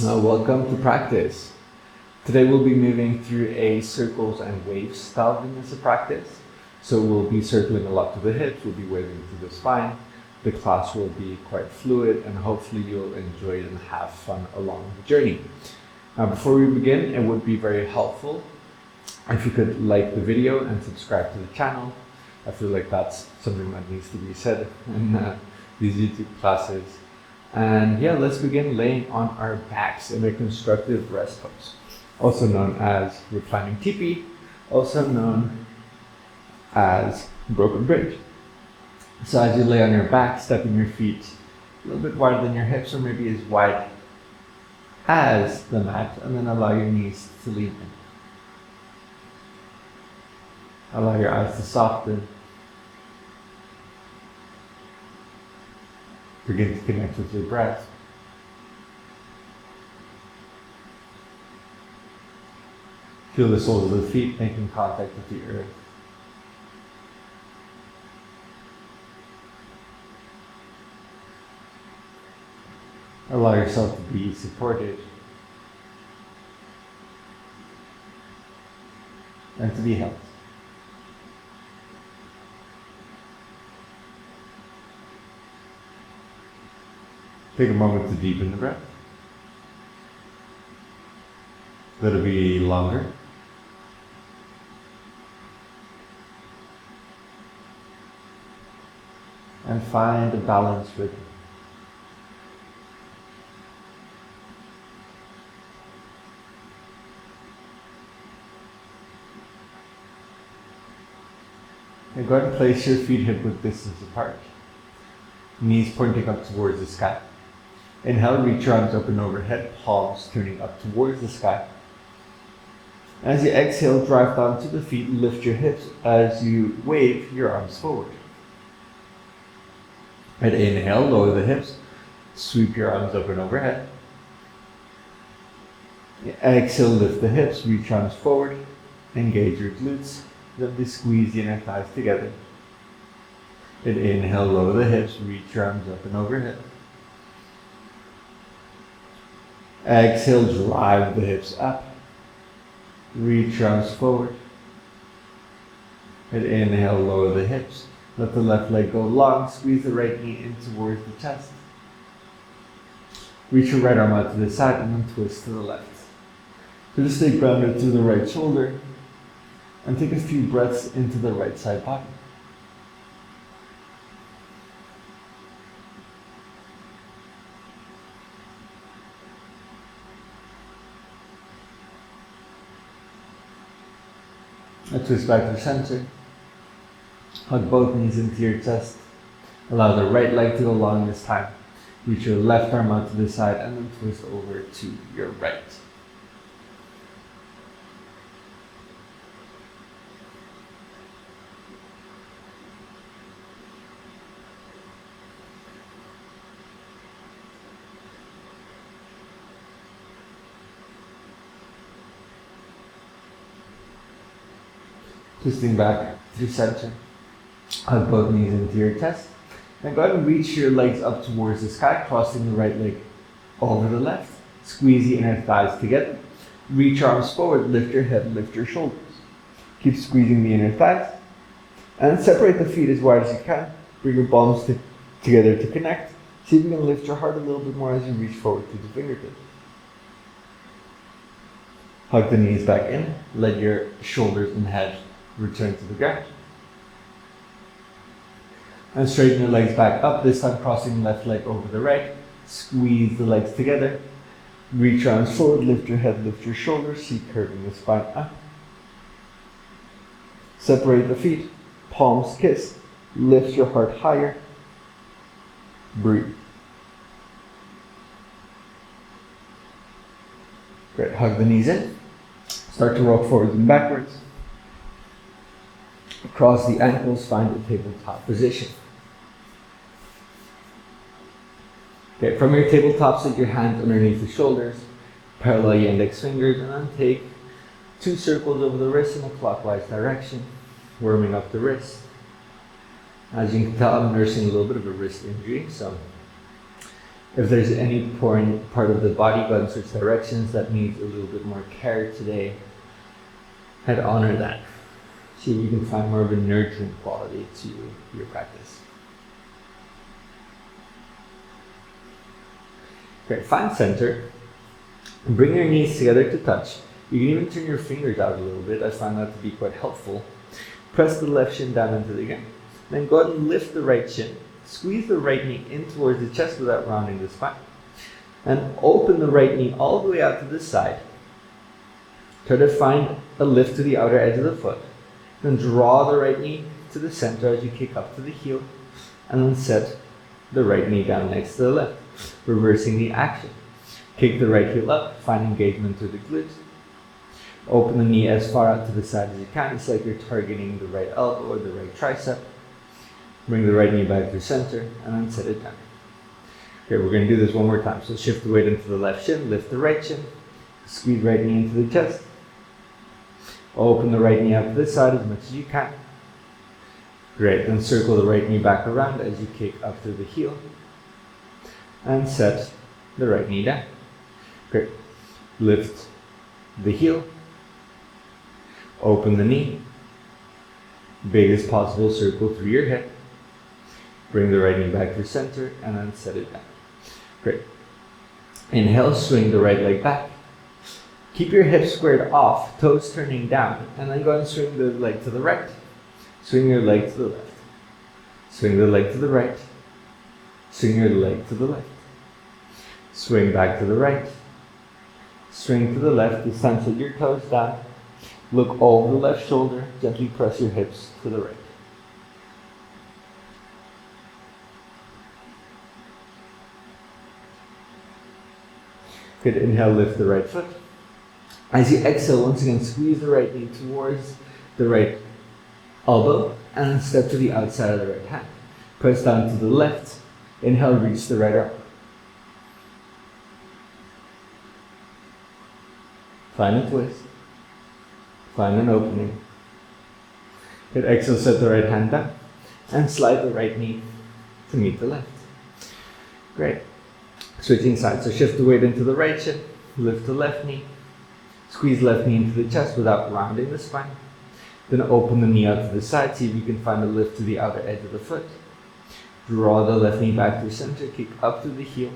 Welcome to practice. Today we'll be moving through a circles and waves style Vinyasa practice. So we'll be circling a lot to the hips, we'll be waving to the spine. The class will be quite fluid and hopefully you'll enjoy it and have fun along the journey. Now before we begin, it would be very helpful if you could like the video and subscribe to the channel. I feel like that's something that needs to be said in these YouTube classes. And yeah, let's begin laying on our backs in a constructive rest pose, also known as reclining teepee, also known as broken bridge. So as you lay on your back, stepping your feet a little bit wider than your hips, or maybe as wide as the mat, and then allow your knees to lean in. Allow your eyes to soften. Begin to connect with your breath. Feel the soles of the feet making contact with the earth. Allow yourself to be supported and to be held. Take a moment to deepen the breath. Let it be longer. And find a balanced rhythm. And go ahead and place your feet hip width distance apart. Knees pointing up towards the sky. Inhale, reach your arms up and overhead, palms turning up towards the sky. As you exhale, drive down to the feet, lift your hips as you wave your arms forward. And inhale, lower the hips, sweep your arms up and overhead. Exhale, lift the hips, reach arms forward, engage your glutes, gently squeeze the inner thighs together. And inhale, lower the hips, reach your arms up and overhead. Exhale, drive the hips up. Reach your arms forward. And inhale, lower the hips. Let the left leg go long. Squeeze the right knee in towards the chest. Reach your right arm out to the side and then twist to the left. So just stay grounded through the right shoulder. And take a few breaths into the right side body. And twist back to center. Hug both knees into your chest. Allow the right leg to go long this time. Reach your left arm out to the side and then twist over to your right. Twisting back through center. Hug both knees into your chest. Now go ahead and reach your legs up towards the sky, crossing the right leg over the left. Squeeze the inner thighs together. Reach arms forward, lift your head, lift your shoulders. Keep squeezing the inner thighs. And separate the feet as wide as you can. Bring your palms together to connect. See if you can lift your heart a little bit more as you reach forward to the fingertips. Hug the knees back in. Let your shoulders and head return to the ground. And straighten your legs back up, this time crossing left leg over the right. Squeeze the legs together. Reach your arms forward, lift your head, lift your shoulders, see curving the spine up. Separate the feet, palms kiss. Lift your heart higher. Breathe. Great, hug the knees in. Start to rock forwards and backwards. Cross the ankles, find a tabletop position. Okay, from your tabletop, set your hands underneath the shoulders, parallel your index fingers, and then take 2 circles over the wrist in a clockwise direction, warming up the wrist. As you can tell, I'm nursing a little bit of a wrist injury, so If there's any part of the body going switch directions that needs a little bit more care today, I'd honor that. See if you can find more of a nurturing quality to your practice. Great, find center. Bring your knees together to touch. You can even turn your fingers out a little bit. I find that to be quite helpful. Press the left shin down into the ground. Then go ahead and lift the right shin. Squeeze the right knee in towards the chest without rounding the spine. And open the right knee all the way out to the side. Try to find a lift to the outer edge of the foot. Then draw the right knee to the center as you kick up to the heel. And then set the right knee down next to the left, reversing the action. Kick the right heel up, find engagement through the glutes. Open the knee as far out to the side as you can. It's like you're targeting the right elbow or the right tricep. Bring the right knee back to center and then set it down. Okay, we're going to do this one more time. So shift the weight into the left shin, lift the right shin, squeeze right knee into the chest. Open the right knee out to the side as much as you can. Great, then circle the right knee back around as you kick up through the heel. And set the right knee down. Great. Lift the heel. Open the knee. Biggest possible circle through your hip. Bring the right knee back to center and then set it down. Great. Inhale, swing the right leg back. Keep your hips squared off, toes turning down, and then go and swing the leg to the right. Swing your leg to the left. Swing the leg to the right. Swing your leg to the left. Swing back to the right. Swing to the left. This time set your toes down. Look over the left shoulder. Gently press your hips to the right. Good. Inhale, lift the right foot. As you exhale, once again, squeeze the right knee towards the right elbow and then step to the outside of the right hand. Press down to the left. Inhale, reach the right arm. Find a twist. Find an opening. Good. Exhale, set the right hand down and slide the right knee to meet the left. Great. Switching sides. So shift the weight into the right shin, lift the left knee, squeeze left knee into the chest without rounding the spine. Then open the knee out to the side, see if you can find a lift to the outer edge of the foot. Draw the left knee back to center, kick up to the heel,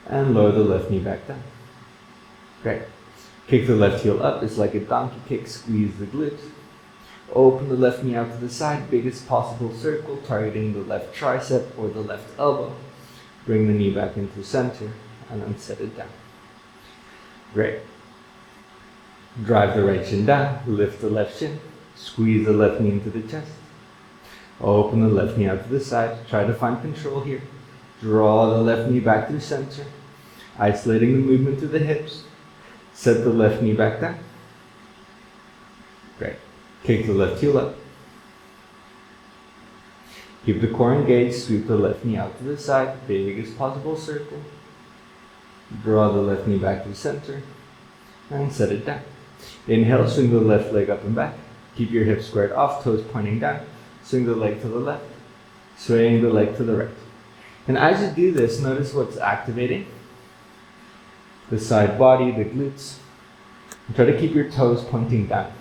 and lower the left knee back down. Great. Kick the left heel up, it's like a donkey kick, squeeze the glutes. Open the left knee out to the side, biggest possible circle, targeting the left tricep or the left elbow. Bring the knee back into center, and then set it down. Great. Drive the right shin down, lift the left shin, squeeze the left knee into the chest. Open the left knee out to the side, try to find control here. Draw the left knee back through center, isolating the movement through the hips. Set the left knee back down. Great. Kick the left heel up. Keep the core engaged, sweep the left knee out to the side, biggest possible circle. Draw the left knee back to center and set it down. Inhale, swing the left leg up and back. Keep your hips squared off, toes pointing down. Swing the leg to the left, swaying the leg to the right. And as you do this, notice what's activating. The side body, the glutes. And try to keep your toes pointing down.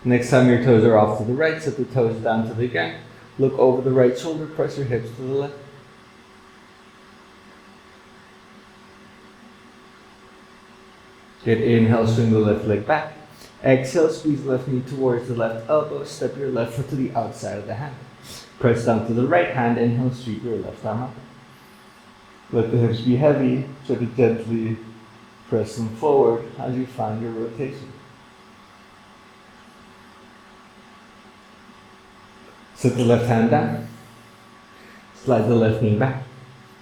Next time your toes are off to the right, set the toes down to the ground. Look over the right shoulder, press your hips to the left. Good. Inhale, swing the left leg back. Exhale, squeeze the left knee towards the left elbow. Step your left foot to the outside of the hand. Press down to the right hand. Inhale, sweep your left arm up. Let the hips be heavy. Try to gently press them forward as you find your rotation. Set the left hand down. Slide the left knee back.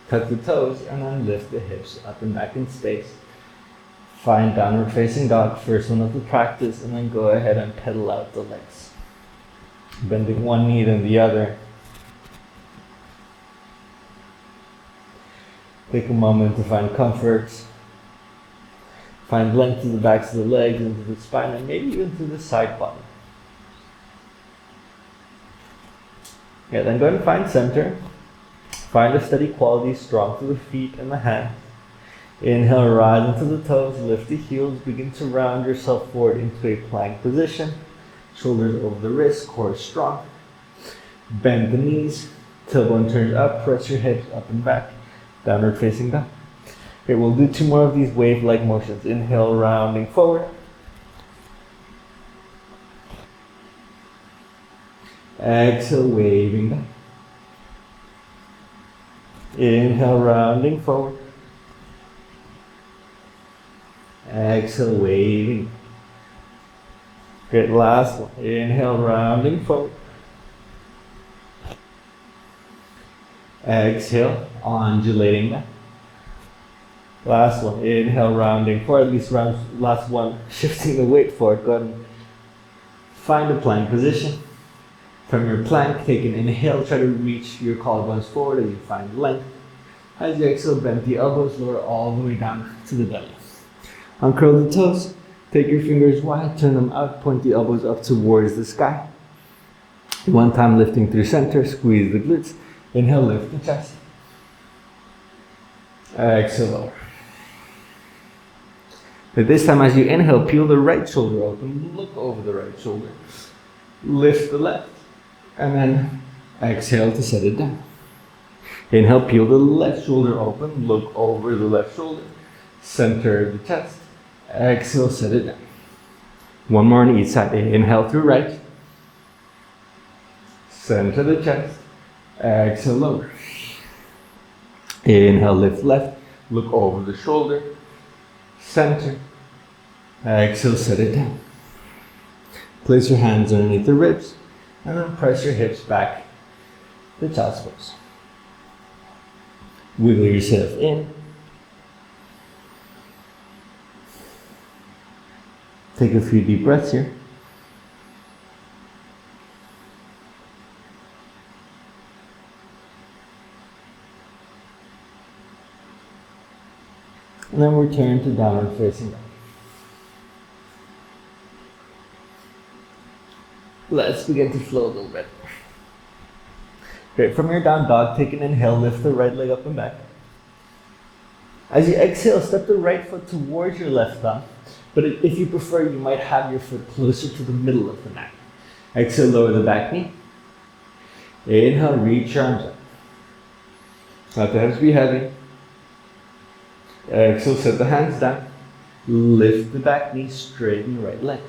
Tuck the toes and then lift the hips up and back in space. Find downward facing dog, first one of the practice, and then go ahead and pedal out the legs. Bending one knee then the other. Take a moment to find comfort. Find length to the backs of the legs, into the spine, and maybe even to the side body. Okay, then go ahead and find center. Find a steady quality, strong through the feet and the hands. Inhale, rise into the toes, lift the heels, begin to round yourself forward into a plank position. Shoulders over the wrists, core strong. Bend the knees, tailbone turns up, press your hips up and back, downward facing dog. Okay, we'll do 2 more of these wave-like motions. Inhale, rounding forward. Exhale, waving back. Inhale, rounding forward. Exhale, waving. Good, last one. Inhale, rounding forward. Exhale, undulating back. Last one. Inhale, rounding forward. At least last one, shifting the weight forward. Go ahead and find a plank position. From your plank, take an inhale. Try to reach your collarbones forward as you find length. As you exhale, bend the elbows, lower all the way down to the belly. Uncurl the toes. Take your fingers wide, turn them out, point the elbows up towards the sky. One time lifting through center, squeeze the glutes. Inhale, lift the chest. Exhale, lower. But this time as you inhale, peel the right shoulder open, look over the right shoulder. Lift the left, and then exhale to set it down. Inhale, peel the left shoulder open, look over the left shoulder. Center the chest. Exhale, set it down. One more on each side. Inhale through right. Center the chest. Exhale, lower. Inhale, lift left. Look over the shoulder. Center. Exhale, set it down. Place your hands underneath the ribs and then press your hips back to child's pose. Wiggle yourself in. Take a few deep breaths here. And then return to downward facing dog. Let's begin to flow a little bit. Great, from your down dog, take an inhale, lift the right leg up and back. As you exhale, step the right foot towards your left thumb. But if you prefer, you might have your foot closer to the middle of the mat. Exhale, lower the back knee. Inhale, reach your arms up. Let the hips be heavy. Exhale, set the hands down. Lift the back knee, straighten the right leg.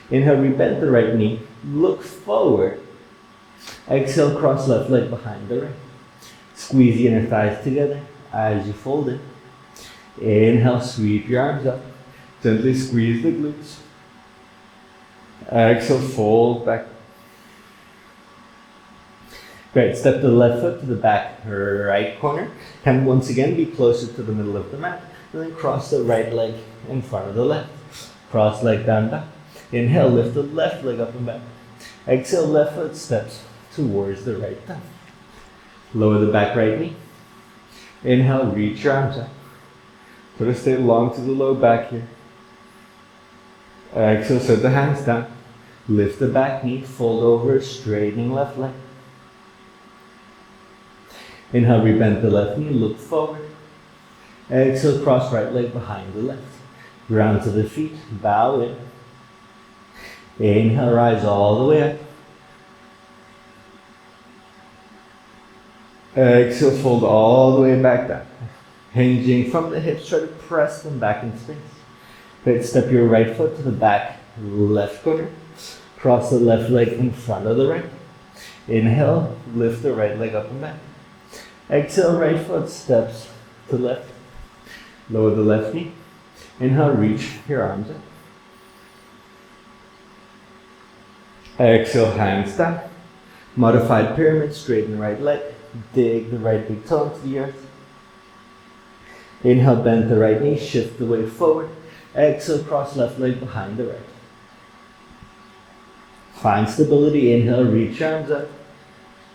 Inhale, rebend the right knee. Look forward. Exhale, cross left leg behind the right. Squeeze the inner thighs together as you fold it. Inhale, sweep your arms up. Gently squeeze the glutes. Exhale, fold back. Great, step the left foot to the back right corner. Can once again be closer to the middle of the mat. And then cross the right leg in front of the left. Cross leg down, back. Inhale, lift the left leg up and back. Exhale, left foot steps towards the right thumb. Lower the back right knee. Inhale, reach your arms up. Try to stay long to the low back here. Exhale, set the hands down. Lift the back knee, fold over, straightening left leg. Inhale, rebend the left knee, look forward. Exhale, cross right leg behind the left. Ground to the feet, bow in. Inhale, rise all the way up. Exhale, fold all the way back down. Hinging from the hips, try to press them back in space. Great, step your right foot to the back left corner. Cross the left leg in front of the right. Inhale, lift the right leg up and back. Exhale, right foot steps to left. Lower the left knee. Inhale, reach your arms up. Exhale, hands down. Modified pyramid, straighten right leg. Dig the right big toe into the earth. Inhale, bend the right knee, shift the weight forward. Exhale, cross left leg behind the right. Find stability. Inhale, reach your arms up.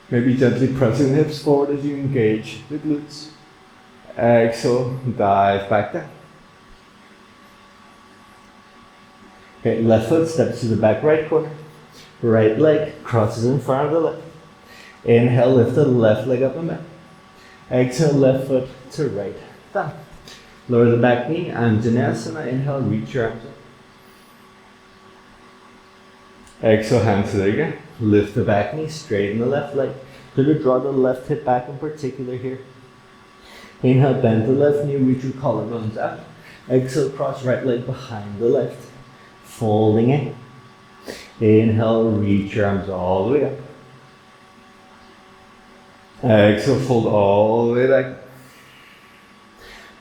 Maybe gently pressing the hips forward as you engage the glutes. Exhale, dive back down. Okay, left foot steps to the back right corner. Right leg crosses in front of the left. Inhale, lift the left leg up and back. Exhale, left foot to right thumb. Lower the back knee and Vinyasa. Inhale, reach your arms up. Exhale, hands to the again. Lift the back knee, straighten the left leg. Try to draw the left hip back in particular here. Inhale, bend the left knee, reach your collarbones up. Exhale, cross right leg behind the left. Folding in. Inhale, reach your arms all the way up. Exhale, fold all the way back.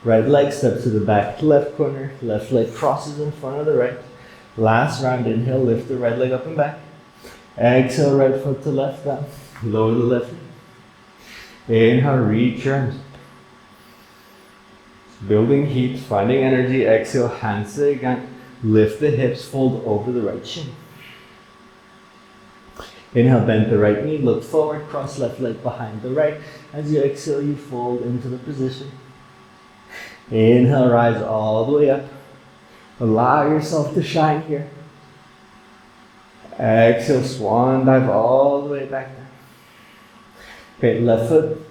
Right leg steps to the back left corner. Left leg crosses in front of the right. Last round, inhale, lift the right leg up and back. Exhale, right foot to left thumb. Lower the left knee. Inhale, reach your arms. Building heat, finding energy. Exhale, hands to the again. Lift the hips, fold over the right shin. Inhale, bend the right knee, look forward, cross left leg behind the right. As you exhale, you fold into the position. Inhale, rise all the way up. Allow yourself to shine here. Exhale, swan dive all the way back down. Great, left foot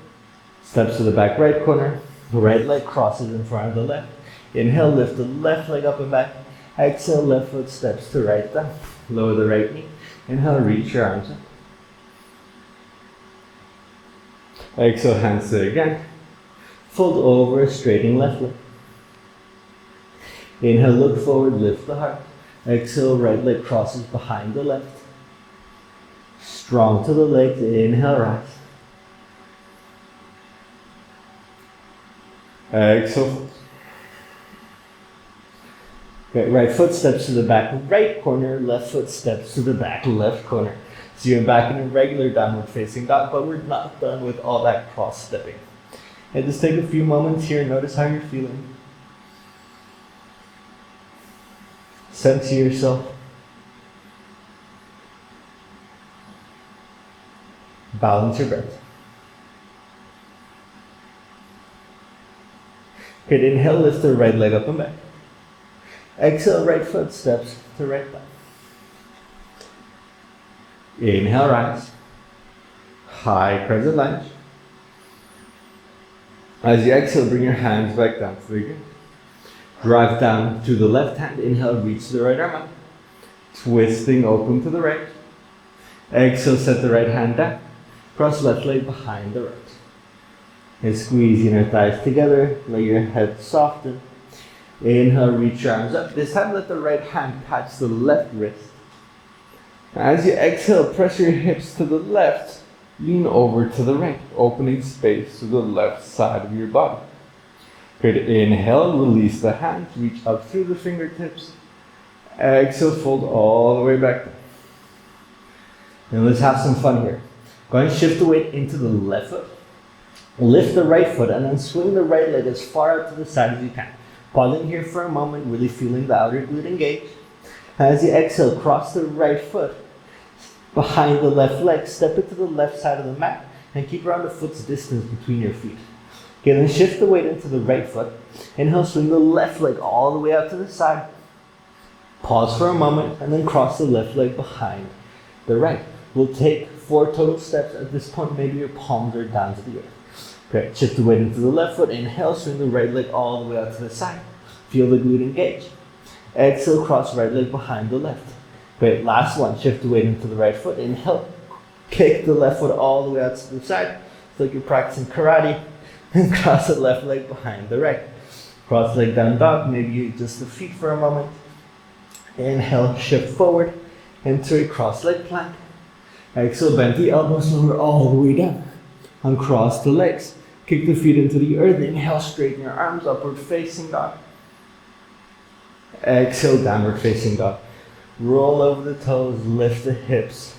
steps to the back right corner. Right leg crosses in front of the left. Inhale, lift the left leg up and back. Exhale, left foot steps to right thumb. Lower the right knee. Inhale, reach your arms up. Exhale, hands to it again. Fold over, straightening left leg. Inhale, look forward, lift the heart. Exhale, right leg crosses behind the left. Strong to the legs. Inhale, rise. Exhale. Okay, right foot steps to the back right corner, left foot steps to the back left corner. So you're back in a regular downward facing dog, but we're not done with all that cross stepping. And just take a few moments here, notice how you're feeling. Sense yourself. Balance your breath. Okay, inhale, lift the right leg up and back. Exhale, right foot steps to right thigh. Inhale, rise. High crescent lunge. As you exhale, bring your hands back down to the ground. Drive down to the left hand. Inhale, reach the right arm up. Twisting open to the right. Exhale, set the right hand down. Cross left leg behind the right. And squeeze inner thighs together. Let your head soften. Inhale, reach your arms up. This time, let the right hand touch the left wrist. As you exhale, press your hips to the left. Lean over to the right, opening space to the left side of your body. Great. Inhale, release the hands, reach up through the fingertips. Exhale, fold all the way back down. And let's have some fun here. Go ahead and shift the weight into the left foot. Lift the right foot and then swing the right leg as far out to the side as you can. Pausing here for a moment, really feeling the outer glute engage. As you exhale, cross the right foot behind the left leg, step it to the left side of the mat, and keep around a foot's distance between your feet. Okay, then shift the weight into the right foot. Inhale, swing the left leg all the way out to the side. Pause for a moment, and then cross the left leg behind the right. We'll take 4 total steps. At this point, maybe your palms are down to the earth. Okay, shift the weight into the left foot. Inhale, swing the right leg all the way out to the side. Feel the glute engage. Exhale, cross right leg behind the left. Great, last one. Shift the weight into the right foot. Inhale, kick the left foot all the way out to the side. It's like you're practicing karate. And cross the left leg behind the right. Cross leg down dog. Maybe you adjust the feet for a moment. Inhale, shift forward into a cross leg plank. Exhale, bend the elbows, lower all the way down. Uncross the legs. Kick the feet into the earth. Inhale, straighten your arms, upward facing dog. Exhale, downward facing dog. Roll over the toes, lift the hips.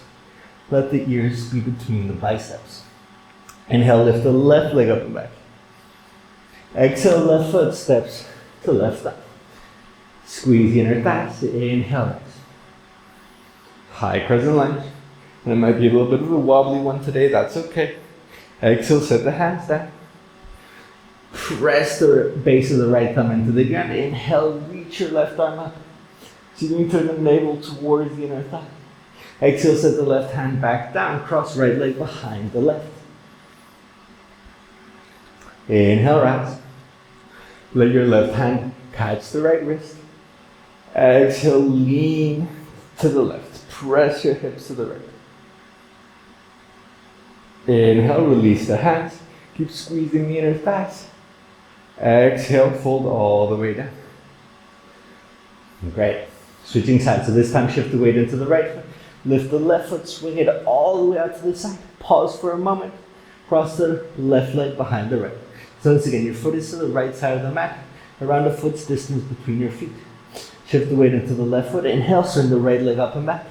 Let the ears be between the biceps. Inhale, lift the left leg up and back. Exhale, left foot steps to left thigh. Squeeze the inner thighs. Inhale, rise. High crescent lunge. And it might be a little bit of a wobbly one today, that's okay. Exhale, set the hands down. Press the base of the right thumb into the ground. Inhale, reach your left arm up. So you're going to turn the navel towards the inner thigh. Exhale, set the left hand back down, cross right leg behind the left. Inhale, rise. Let your left hand catch the right wrist. Exhale, lean to the left. Press your hips to the right. Inhale, release the hands. Keep squeezing the inner thighs. Exhale, fold all the way down. Great. Switching sides. So this time shift the weight into the right foot. Lift the left foot, swing it all the way out to the side. Pause for a moment. Cross the left leg behind the right. So once again, your foot is to the right side of the mat, around a foot's distance between your feet. Shift the weight into the left foot. Inhale, swing the right leg up and back,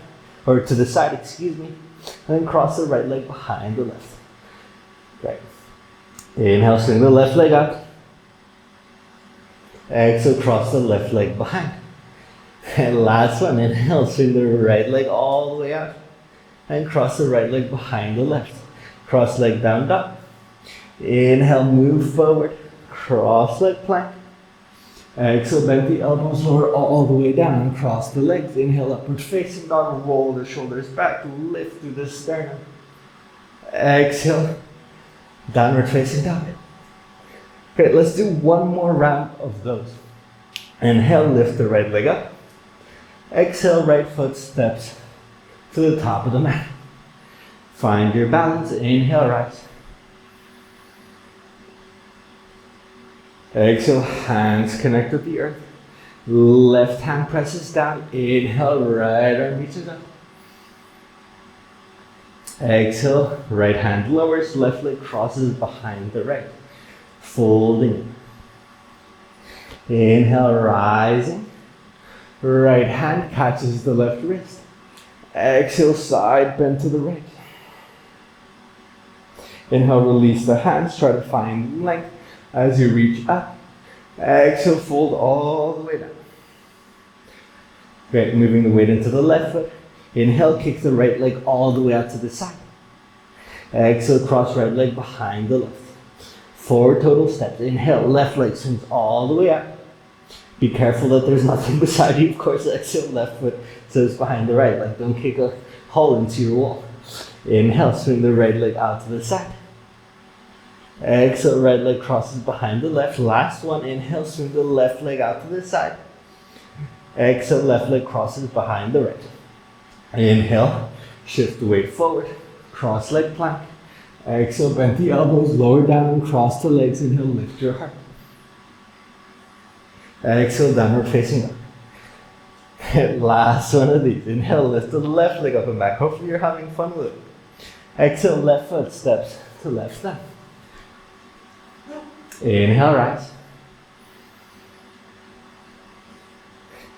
or to the side, excuse me. And then cross the right leg behind the left. Great. Inhale, swing the left leg up. Exhale, cross the left leg behind. And last one, inhale, swing the right leg all the way out. And cross the right leg behind the left. Cross leg down, dog. Inhale, move forward. Cross leg plank. Exhale, bend the elbows, lower all the way down and cross the legs. Inhale, upward facing dog, roll the shoulders back, lift through the sternum. Exhale, downward facing dog. Great, let's do one more round of those. Inhale, lift the right leg up. Exhale, right foot steps to the top of the mat. Find your balance. Inhale, rise. Exhale, hands connect with the earth. Left hand presses down. Inhale, right arm reaches up. Exhale, right hand lowers, left leg crosses behind the right. Folding. Inhale, rising. Right hand catches the left wrist. Exhale, side bend to the right. Inhale, release the hands, try to find length as you reach up. Exhale, fold all the way down. Great, moving the weight into the left foot. Inhale, kick the right leg all the way out to the side. Exhale, cross right leg behind the left. 4 total steps. Inhale, left leg swings all the way out. Be careful that there's nothing beside you. Of course, exhale, left foot sits behind the right leg. Don't kick a hole into your wall. Inhale, swing the right leg out to the side. Exhale, right leg crosses behind the left. Last one, inhale, swing the left leg out to the side. Exhale, left leg crosses behind the right. Inhale, shift the weight forward, cross leg plank. Exhale, bend the elbows, lower down and cross the legs. Inhale, lift your heart. Exhale, downward facing dog. Last one of these. Inhale, lift the left leg up and back. Hopefully you're having fun with it. Exhale, left foot steps to left step. Inhale, rise.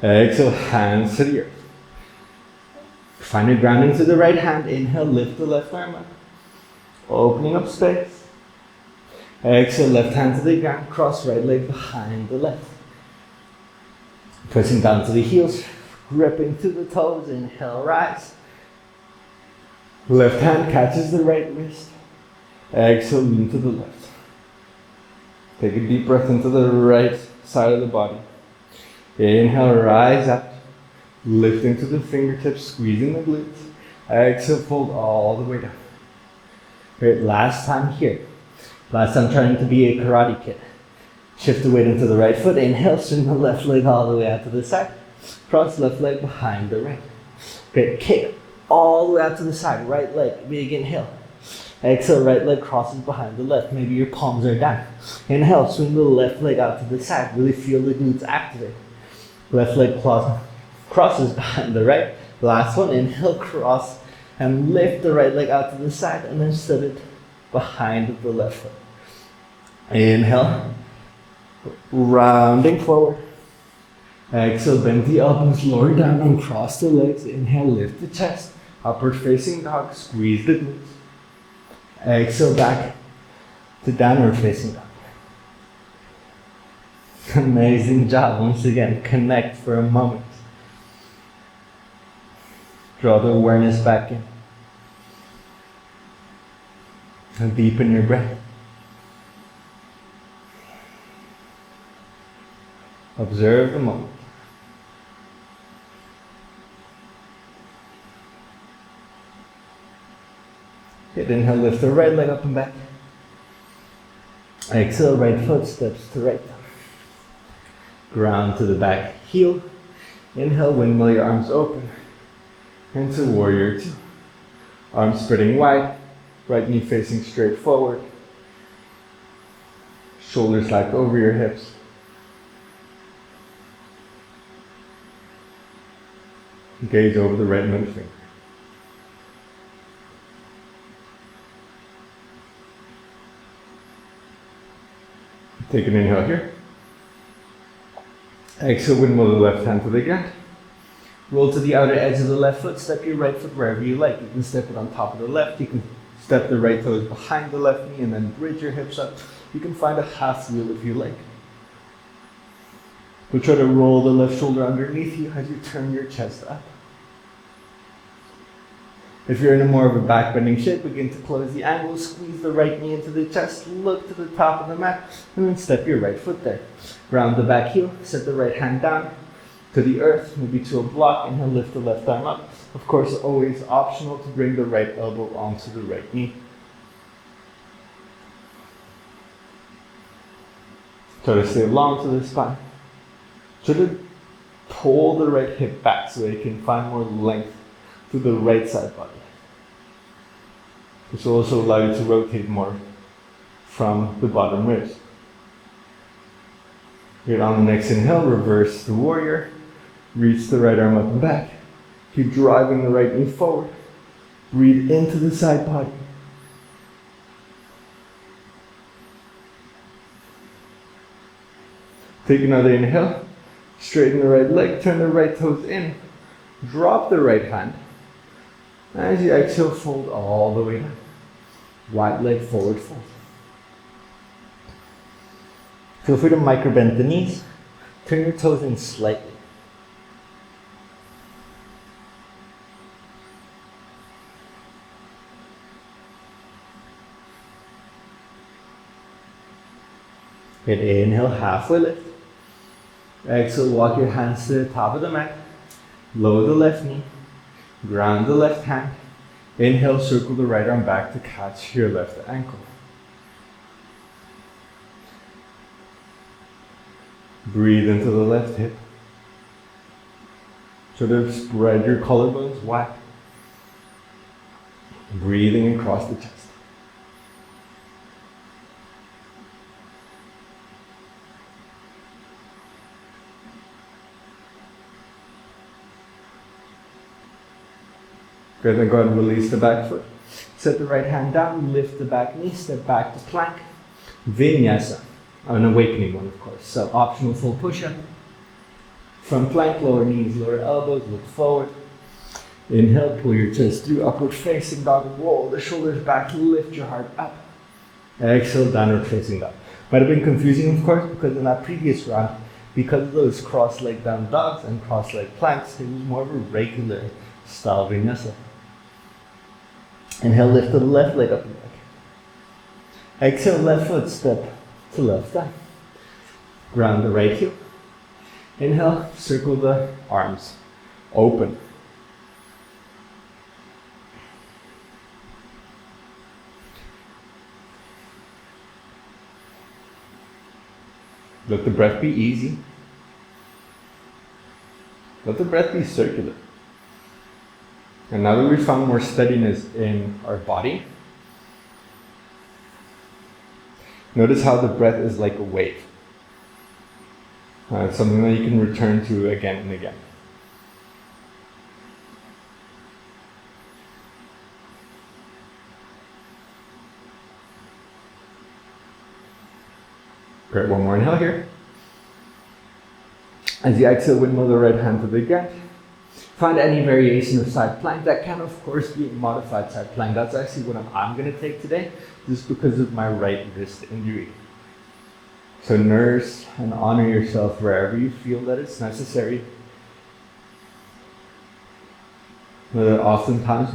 Exhale, hands to the earth. Find your grounding to the right hand. Inhale, lift the left arm up. Opening up space. Exhale, left hand to the ground. Cross right leg behind the left. Pressing down to the heels. Gripping to the toes. Inhale, rise. Left hand catches the right wrist. Exhale, lean to the left. Take a deep breath into the right side of the body. Inhale, rise up. Lifting to the fingertips, squeezing the glutes. Exhale, fold all the way down. Great, last time here. Last time trying to be a karate kid. Shift the weight into the right foot. Inhale, swing the left leg all the way out to the side. Cross left leg behind the right. Great, kick all the way out to the side. Right leg, big inhale. Exhale, right leg crosses behind the left. Maybe your palms are down. Inhale, swing the left leg out to the side. Really feel the glutes activate. Left leg crosses behind the right. Last one, inhale, cross and lift the right leg out to the side and then set it behind the left foot. Inhale, rounding forward. Exhale, bend the elbows, lower down and cross the legs. Inhale, lift the chest. Upward facing dog, squeeze the glutes. Exhale, back to downward facing dog. Amazing job. Once again, connect for a moment. Draw the awareness back in. And deepen your breath. Observe the moment. Good, inhale, lift the right leg up and back. Exhale, right foot steps to right. Ground to the back heel. Inhale, windmill your arms open. Into warrior two. Arms spreading wide. Right knee facing straight forward. Shoulders stacked over your hips. Gaze over the right middle finger. Take an inhale here. Exhale, windmill the left hand to the ground. Roll to the outer edge of the left foot. Step your right foot wherever you like. You can step it on top of the left. You can step the right toes behind the left knee and then bridge your hips up. You can find a half wheel if you like. But try to roll the left shoulder underneath you as you turn your chest up. If you're in a more of a back bending shape, begin to close the angle, squeeze the right knee into the chest, look to the top of the mat, and then step your right foot there. Round the back heel, set the right hand down to the earth, maybe to a block, and then lift the left arm up. Of course, always optional to bring the right elbow onto the right knee. Try to stay long to the spine. Try to pull the right hip back so that you can find more length to the right side body. This will also allow you to rotate more from the bottom ribs. Good, on the next inhale, reverse the warrior. Reach the right arm up and back. Keep driving the right knee forward. Breathe into the side body. Take another inhale. Straighten the right leg, turn the right toes in. Drop the right hand. As you exhale, fold all the way down. Wide leg forward fold. Feel free to micro bend the knees. Turn your toes in slightly. Good, inhale, halfway lift. Exhale, walk your hands to the top of the mat. Lower the left knee. Ground the left hand. Inhale, circle the right arm back to catch your left ankle. Breathe into the left hip. Sort of spread your collarbones wide. Breathing across the chest. Good, then go ahead and release the back foot. Set the right hand down, lift the back knee, step back to plank. Vinyasa, an awakening one of course. So optional full push-up. From plank, lower knees, lower elbows, look forward. Inhale, pull your chest through, upward facing dog, roll the shoulders back, lift your heart up. Exhale, downward facing dog. Might have been confusing of course because in that previous round, because of those cross-leg down dogs and cross-leg planks, it was more of a regular style vinyasa. Inhale, lift the left leg up and back. Exhale, left foot step to left thigh. Ground the right heel. Inhale, circle the arms. Open. Let the breath be easy. Let the breath be circular. And now that we've found more steadiness in our body, notice how the breath is like a wave. It's something that you can return to again and again. Great, one more inhale here. As you exhale, windmill the right hand to the ground. Find any variation of side plank. That can of course be a modified side plank. That's actually what I'm going to take today, just because of my right wrist injury. So nurse and honor yourself wherever you feel that it's necessary. But oftentimes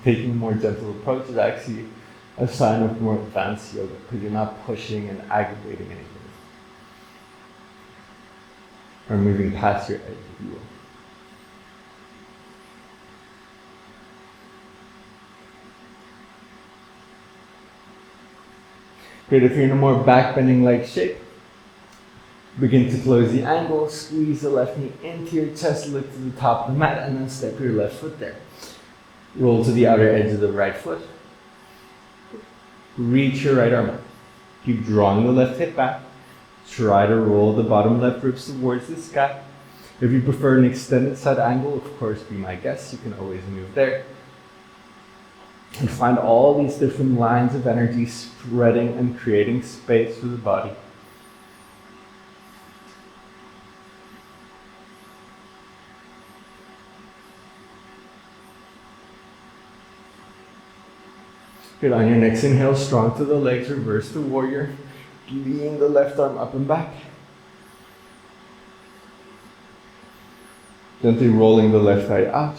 taking a more gentle approach is actually a sign of more advanced yoga, because you're not pushing and aggravating anything. Or moving past your edge, if you will. Great, if you're in a more back bending like shape, begin to close the angle, squeeze the left knee into your chest, lift to the top of the mat, and then step your left foot there. Roll to the outer edge of the right foot. Reach your right arm up. Keep drawing the left hip back. Try to roll the bottom left ribs towards the sky. If you prefer an extended side angle, of course, be my guest. You can always move there. And find all these different lines of energy spreading and creating space for the body. Good, on your next inhale, strong to the legs, reverse the warrior. Lean the left arm up and back. Gently rolling the left thigh out.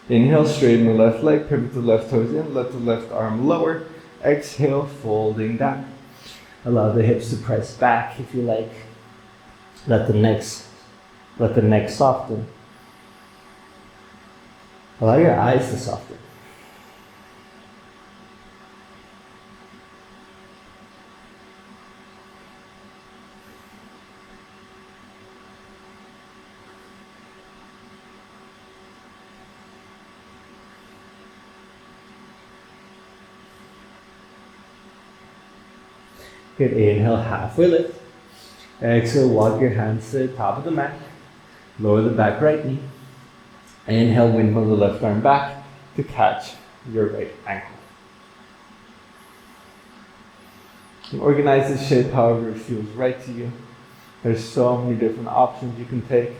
Inhale, straighten the left leg, pivot the left toes in, let the left arm lower. Exhale, folding down. Allow the hips to press back if you like. Let the neck soften. Allow your eyes to soften. Good, inhale, halfway lift. Exhale, walk your hands to the top of the mat. Lower the back right knee. Inhale, windmill the left arm back to catch your right ankle. You organize the shape however it feels right to you. There's so many different options you can take.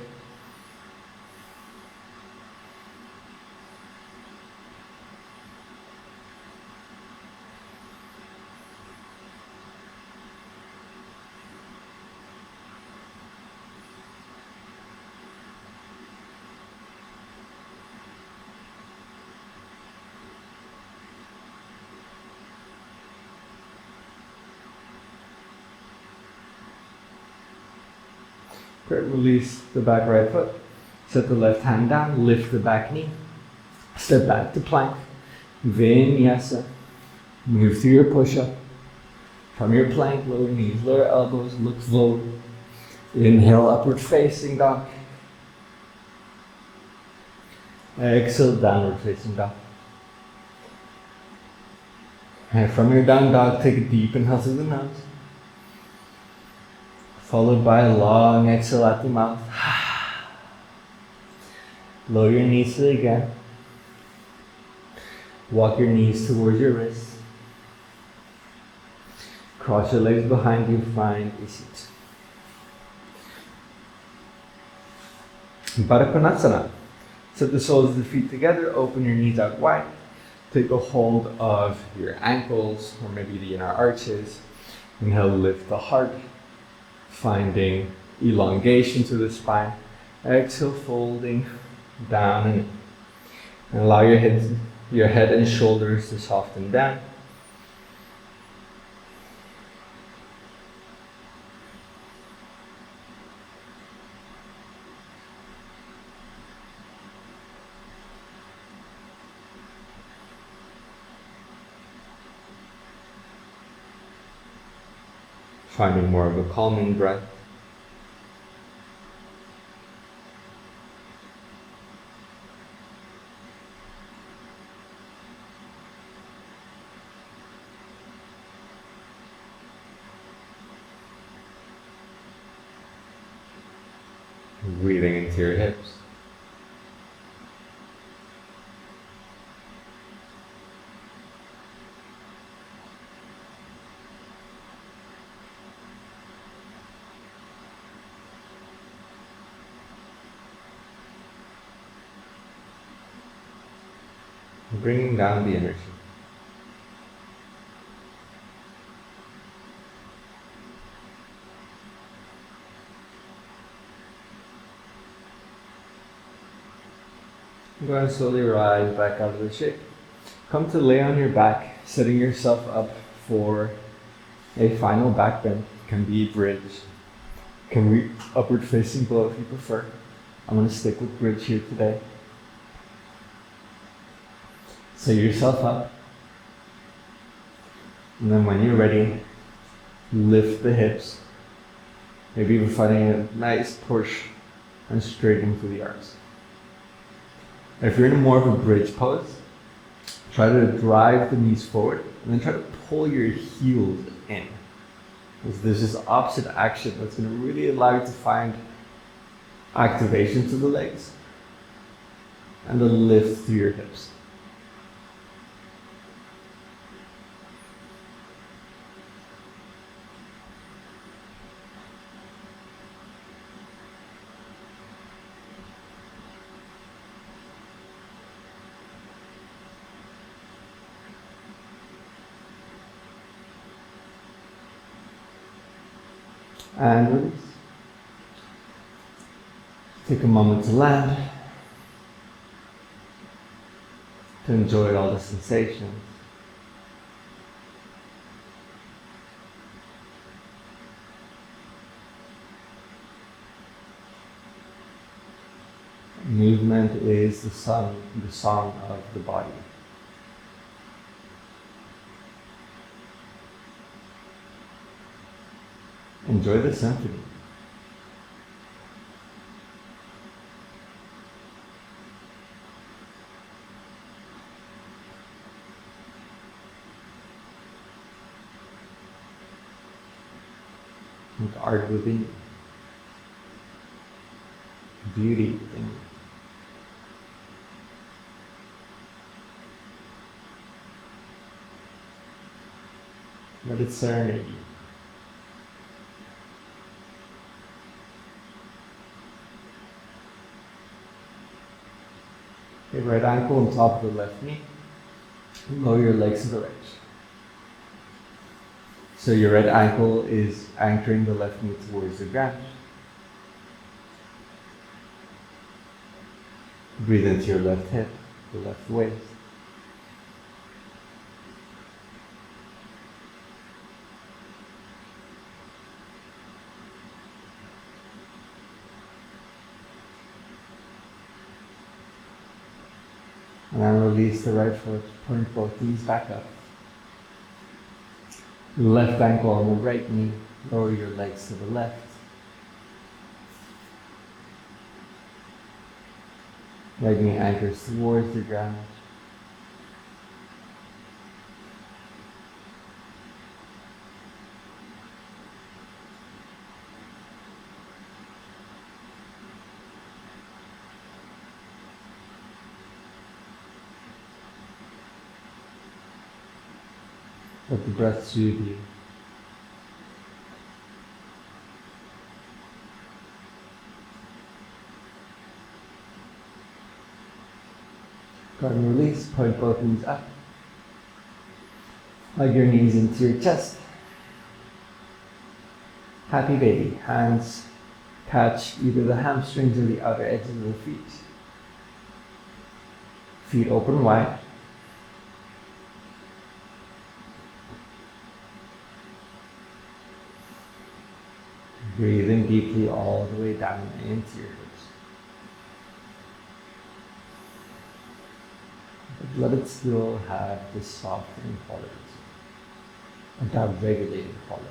Great, release the back right foot. Set the left hand down, lift the back knee. Step back to plank. Vinyasa. Move through your push-up. From your plank, lower knees, lower elbows, look forward. Inhale, upward facing dog. Exhale, downward facing dog. And from your down dog, take a deep inhale through the nose. Followed by a long exhale at the mouth. Lower your knees to the ground. Walk your knees towards your wrists. Cross your legs behind you, find a seat. Baddha Konasana. Set the soles of the feet together, open your knees out wide. Take a hold of your ankles, or maybe the inner arches. Inhale, lift the heart. Finding elongation to the spine. Exhale, folding down and in. And allow your head and shoulders to soften down. Finding more of a calming breath. Breathing into your hips. Bringing down the energy. Go and slowly rise back out of the shape. Come to lay on your back, setting yourself up for a final back bend. Can be bridge, can be upward facing blow if you prefer. I'm going to stick with bridge here today. Set yourself up. And then when you're ready, lift the hips. Maybe even finding a nice push and straightening through the arms. If you're in more of a bridge pose, try to drive the knees forward and then try to pull your heels in. Because there's this opposite action that's going to really allow you to find activation to the legs and a lift through your hips. And release. Take a moment to land, to enjoy all the sensations. Movement is the song of the body. Enjoy the symphony. With art within you. Beauty within you. Let it serenade you. Okay, right ankle on top of the left knee. Lower your legs to the right. So your right ankle is anchoring the left knee towards the ground. Breathe into your left hip, the left waist. And then release the right foot, point both knees back up. Left ankle on the right knee, lower your legs to the left. Right knee anchors towards the ground. Let the breath soothe you. Go ahead and release, point both knees up. Hug your knees into your chest. Happy baby. Hands catch either the hamstrings or the outer edges of the feet. Feet open wide. Breathing deeply all the way down into your hips. But let it still have this softening quality, a down-regulating quality.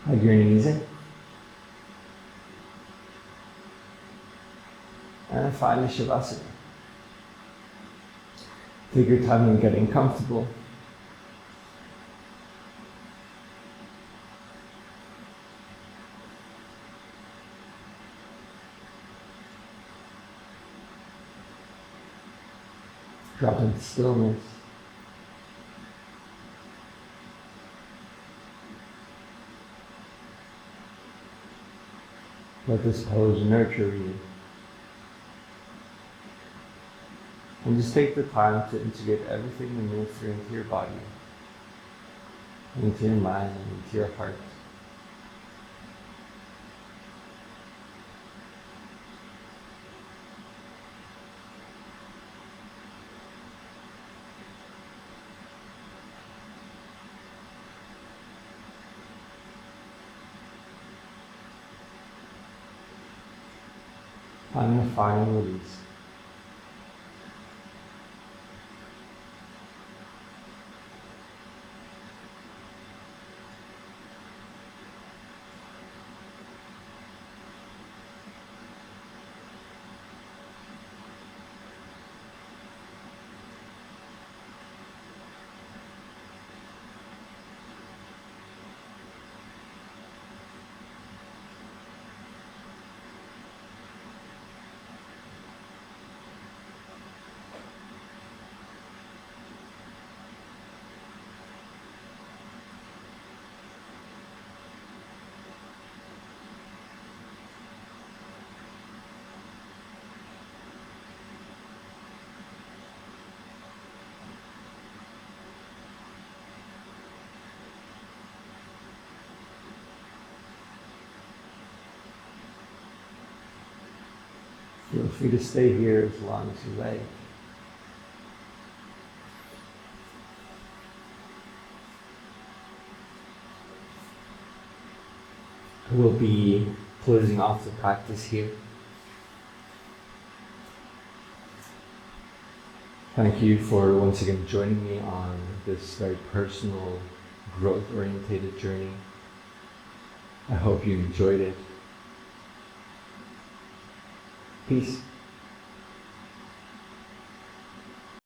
Hug your knees in. And finally, Shavasana. Take your time in getting comfortable. Drop into stillness. Let this pose nurture you. And just take the time to integrate everything you move through into your body, into your mind, and into your heart. And a final release. Feel free to stay here as long as you like. We'll be closing off the practice here. Thank you for once again joining me on this very personal, growth-oriented journey. I hope you enjoyed it. Peace.